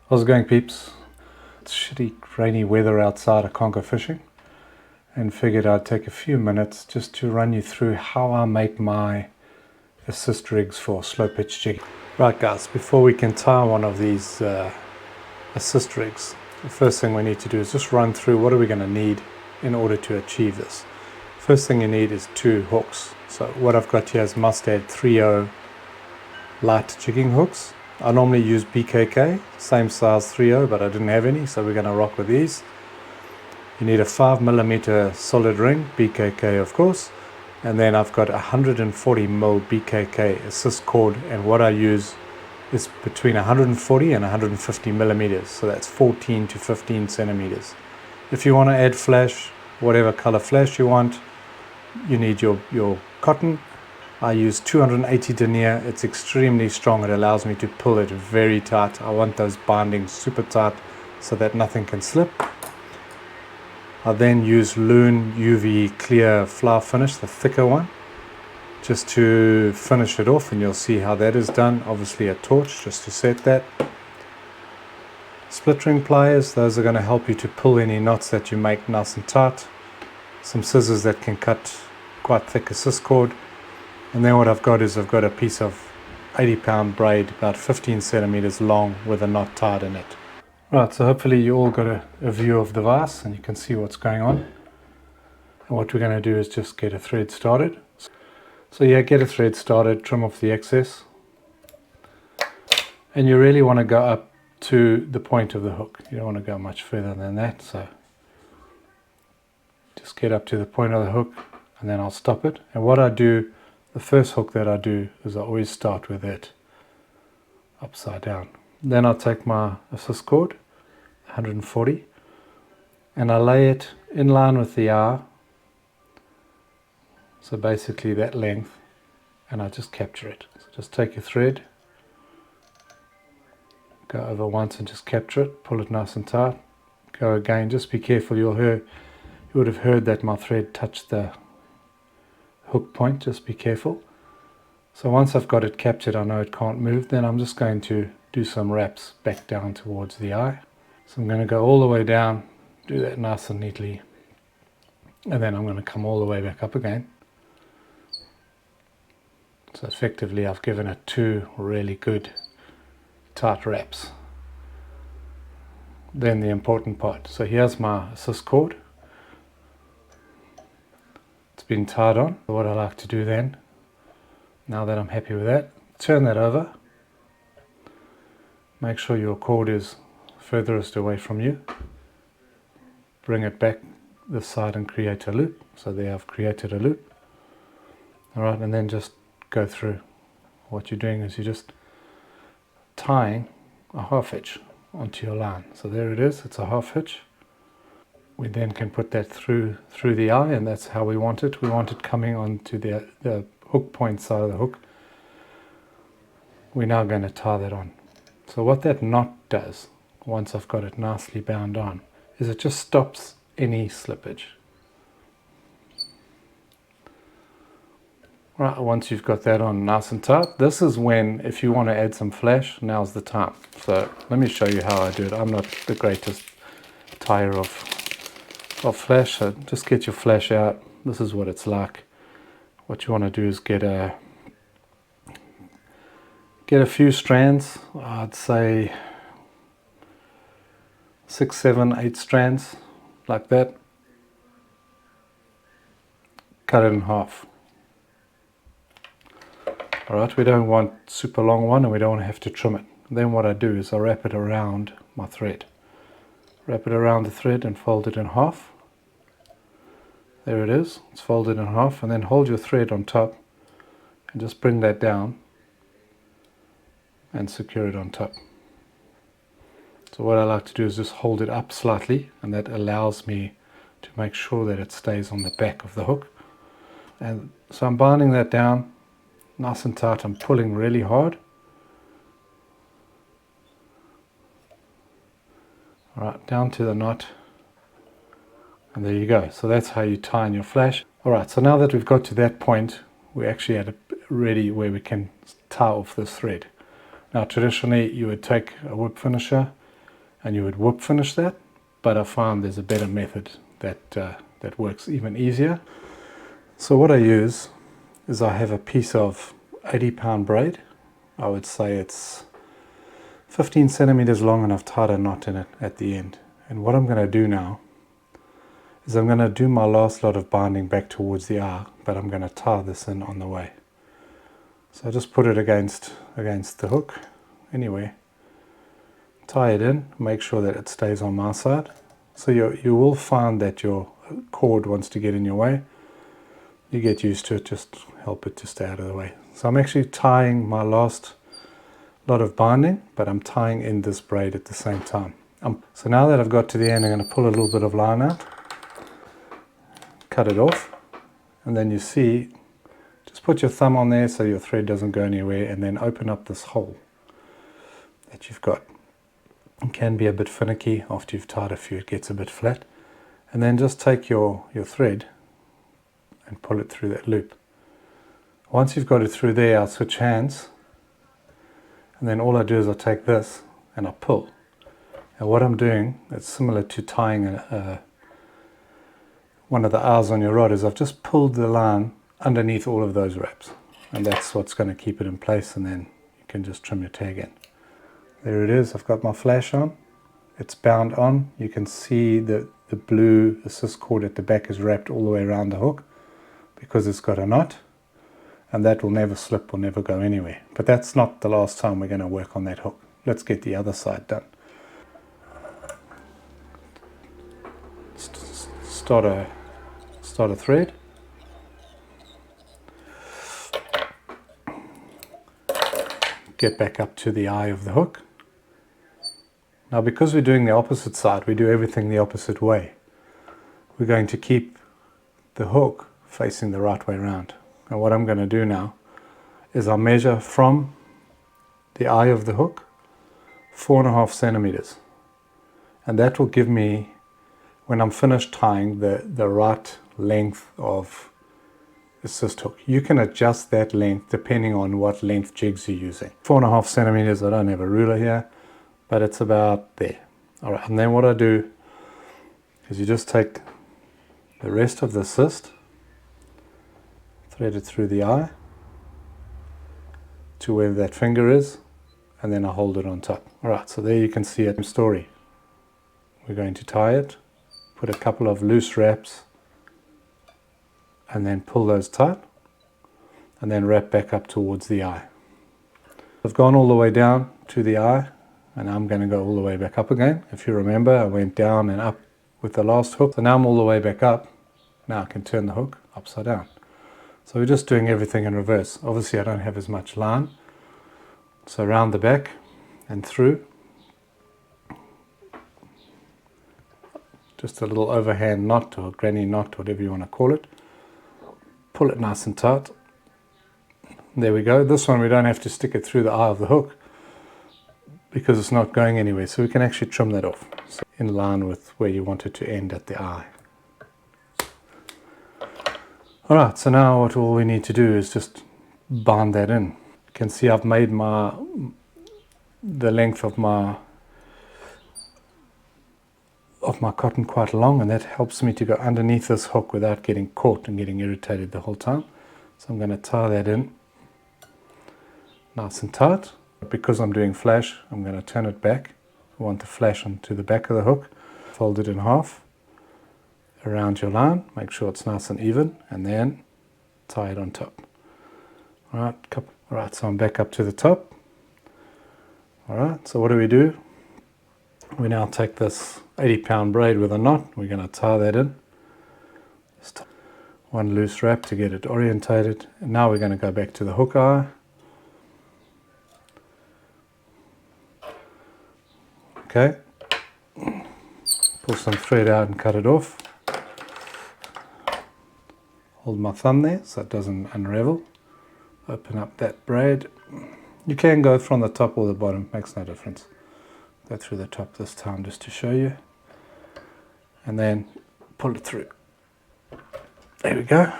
How's it going, peeps? It's shitty rainy weather outside, I can't go fishing, and figured I'd take a few minutes just to run you through how I make my assist rigs for slow pitch jigging. Right guys, before we can tie one of these assist rigs, the first thing we need to do is just run through what are we going to need in order to achieve this. First thing you need is 2 hooks. So what I've got here is Mustad 3.0 light jigging hooks. I normally use BKK, same size 3.0, but I didn't have any, so we're going to rock with these. You need a 5mm solid ring, BKK of course, and then I've got 140mm BKK assist cord, and what I use is between 140 and 150 millimeters, so that's 14 to 15 centimeters. If you want to add flash, whatever color flash you want, you need your cotton. I use 280 denier. It's extremely strong. It allows me to pull it very tight. I want those bindings super tight so that nothing can slip. I then use Loon UV clear flour finish, the thicker one, just to finish it off, and you'll see how that is done. Obviously a torch just to set that. Splittering pliers, those are going to help you to pull any knots that you make nice and tight. Some scissors that can cut quite thick assist cord. And then what I've got is I've got a piece of 80-pound braid about 15 centimeters long with a knot tied in it. Right, so hopefully you all got a view of the vise and you can see what's going on. And what we're going to do is just get a thread started. So yeah, get a thread started, trim off the excess. And you really want to go up to the point of the hook. You don't want to go much further than that, so just get up to the point of the hook and then I'll stop it. And what I do, the first hook that I do is I always start with it upside down. Then I'll take my assist cord, 140, and I lay it in line with the eye, so basically that length, and I just capture it. So just take your thread, go over once and just capture it, pull it nice and tight, go again, just be careful, you would have heard that my thread touched the hook point, just be careful. So once I've got it captured, I know it can't move, then I'm just going to do some wraps back down towards the eye. So I'm going to go all the way down, do that nice and neatly, and then I'm going to come all the way back up again. So effectively I've given it 2 really good tight wraps. Then the important part. So here's my assist cord. It's been tied on. What I like to do then, now that I'm happy with that, turn that over. Make sure your cord is furthest away from you. Bring it back this side and create a loop. So there I've created a loop. Alright, and then just go through. What you're doing is you're just tying a half hitch onto your line. So there it is, it's a half hitch. We then can put that through the eye, and that's how we want it. We want it coming onto the hook point side of the hook. We're now going to tie that on. So what that knot does, once I've got it nicely bound on, is it just stops any slippage. Right, once you've got that on nice and tight, this is when, if you want to add some flash, now's the time. So let me show you how I do it. I'm not the greatest tire of flash, so just get your flash out. This is what it's like. What you want to do is get a few strands. I'd say 6, 7, 8 strands like that. Cut it in half. Alright, we don't want super long one and we don't want to have to trim it. Then what I do is I wrap it around my thread. Wrap it around the thread and fold it in half. There it is, it's folded in half, and then hold your thread on top and just bring that down and secure it on top. So what I like to do is just hold it up slightly, and that allows me to make sure that it stays on the back of the hook. And so I'm binding that down nice and tight. I'm pulling really hard. Alright, down to the knot, and there you go. So that's how you tie in your flash. Alright, so now that we've got to that point, we're actually at ready where we can tie off this thread. Now traditionally you would take a whip finisher and you would whip finish that, but I found there's a better method that works even easier. So what I use is I have a piece of 80-pound braid. I would say it's 15 centimeters long, and I've tied a knot in it at the end. And what I'm going to do now is I'm going to do my last lot of binding back towards the eye, but I'm going to tie this in on the way. So I just put it against the hook anyway, tie it in, make sure that it stays on my side. So you will find that your cord wants to get in your way. You get used to it, just help it to stay out of the way. So I'm actually tying my last lot of binding, but I'm tying in this braid at the same time. So now that I've got to the end, I'm going to pull a little bit of line out, cut it off, and then you see, just put your thumb on there so your thread doesn't go anywhere, and then open up this hole that you've got. It can be a bit finicky after you've tied a few, it gets a bit flat. And then just take your thread and pull it through that loop. Once you've got it through there, I'll switch hands, and then all I do is I take this and I pull. And what I'm doing, it's similar to tying one of the R's on your rod, is I've just pulled the line underneath all of those wraps, and that's what's going to keep it in place, and then you can just trim your tag in. There it is. I've got my flash on, it's bound on. You can see the blue assist cord at the back is wrapped all the way around the hook because it's got a knot, and that will never slip or never go anywhere. But that's not the last time we're going to work on that hook. Let's get the other side done. Start a thread. Get back up to the eye of the hook. Now, because we're doing the opposite side, we do everything the opposite way. We're going to keep the hook facing the right way around. And what I'm going to do now is I'll measure from the eye of the hook 4.5 centimeters. And that will give me, when I'm finished tying, the right length of assist hook. You can adjust that length depending on what length jigs you're using. 4.5 centimeters, I don't have a ruler here, but it's about there. All right, and then what I do is you just take the rest of the assist, thread it through the eye to where that finger is, and then I hold it on top. All right, so there you can see it. Story. We're going to tie it, put a couple of loose wraps, and then pull those tight, and then wrap back up towards the eye. I've gone all the way down to the eye, and I'm going to go all the way back up again. If you remember, I went down and up with the last hook, so now I'm all the way back up. Now I can turn the hook upside down. So we're just doing everything in reverse. Obviously I don't have as much line, so around the back and through, just a little overhand knot or granny knot, whatever you want to call it. Pull it nice and tight. There we go. This one we don't have to stick it through the eye of the hook because it's not going anywhere, so we can actually trim that off, so in line with where you want it to end at the eye. Alright, so now all we need to do is just bind that in. You can see I've made the length of my cotton quite long, and that helps me to go underneath this hook without getting caught and getting irritated the whole time. So I'm going to tie that in nice and tight. Because I'm doing flash, I'm going to turn it back. I want the flash onto the back of the hook. Fold it in half around your line, make sure it's nice and even, and then tie it on top. Alright, so I'm back up to the top. Alright, so what do? We now take this 80-pound braid with a knot. We're going to tie that in. Just one loose wrap to get it orientated. And now we're going to go back to the hook eye. Okay, pull some thread out and cut it off. Hold my thumb there so it doesn't unravel. Open up that braid. You can go from the top or the bottom, makes no difference. Go through the top this time just to show you. And then pull it through. There we go.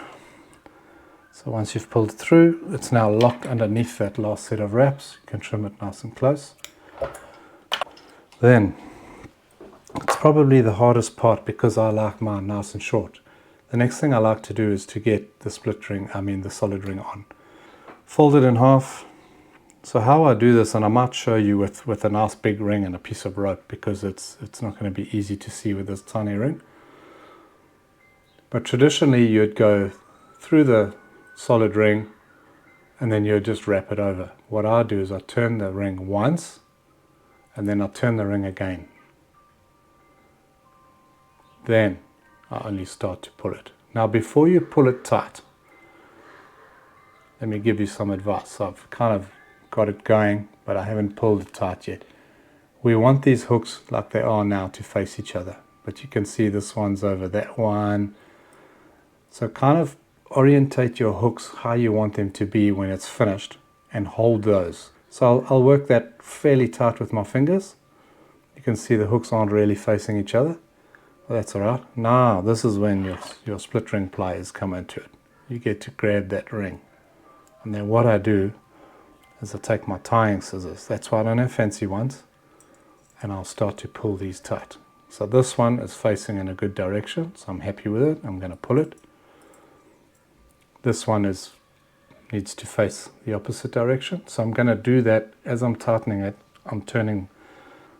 So once you've pulled it through, it's now locked underneath that last set of wraps. You can trim it nice and close. Then probably the hardest part because I like mine nice and short. The next thing I like to do is to get the the solid ring on. Fold it in half. So how I do this, and I might show you with a nice big ring and a piece of rope, because it's not going to be easy to see with this tiny ring. But traditionally you'd go through the solid ring and then you'd just wrap it over. What I do is I turn the ring once and then I turn the ring again. Then I only start to pull it. Now before you pull it tight, let me give you some advice. I've kind of got it going, but I haven't pulled it tight yet. We want these hooks like they are now to face each other, but you can see this one's over that one. So kind of orientate your hooks how you want them to be when it's finished and hold those. So I'll work that fairly tight with my fingers. You can see the hooks aren't really facing each other. Well, that's all right. Now this is when your split ring pliers come into it. You get to grab that ring. And then what I do is I take my tying scissors. That's why I don't have fancy ones. And I'll start to pull these tight. So this one is facing in a good direction, so I'm happy with it. I'm going to pull it. This one needs to face the opposite direction. So I'm going to do that as I'm tightening it. I'm turning.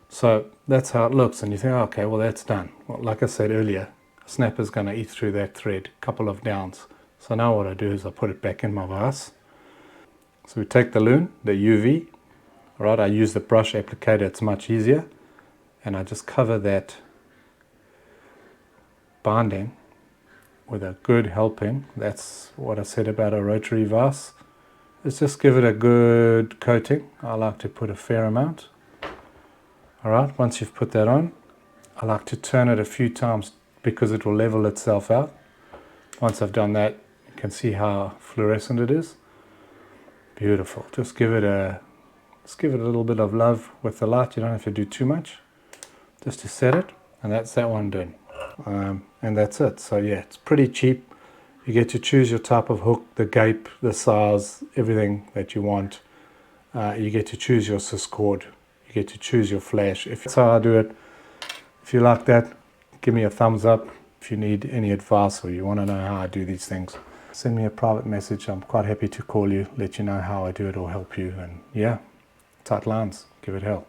So that's how it looks. And you think, okay, well, that's done. Well, like I said earlier, a snapper's going to eat through that thread, a couple of downs. So now what I do is I put it back in my vise. So we take the loom, the UV. All right, I use the brush applicator. It's much easier. And I just cover that binding with a good helping. That's what I said about a rotary vise. Let's just give it a good coating. I like to put a fair amount. All right, once you've put that on, I like to turn it a few times because it will level itself out. Once I've done that, you can see how fluorescent it is. Beautiful. Just give it a little bit of love with the light. You don't have to do too much, just to set it, and that's that one done. And that's it. So yeah, it's pretty cheap. You get to choose your type of hook, the gape, the size, everything that you want. You get to choose your ciscord. You get to choose your flash. If that's how I do it. If you like that, give me a thumbs up. If you need any advice or you want to know how I do these things, send me a private message. I'm quite happy to call you, let you know how I do it or help you. And yeah, tight lines, give it hell.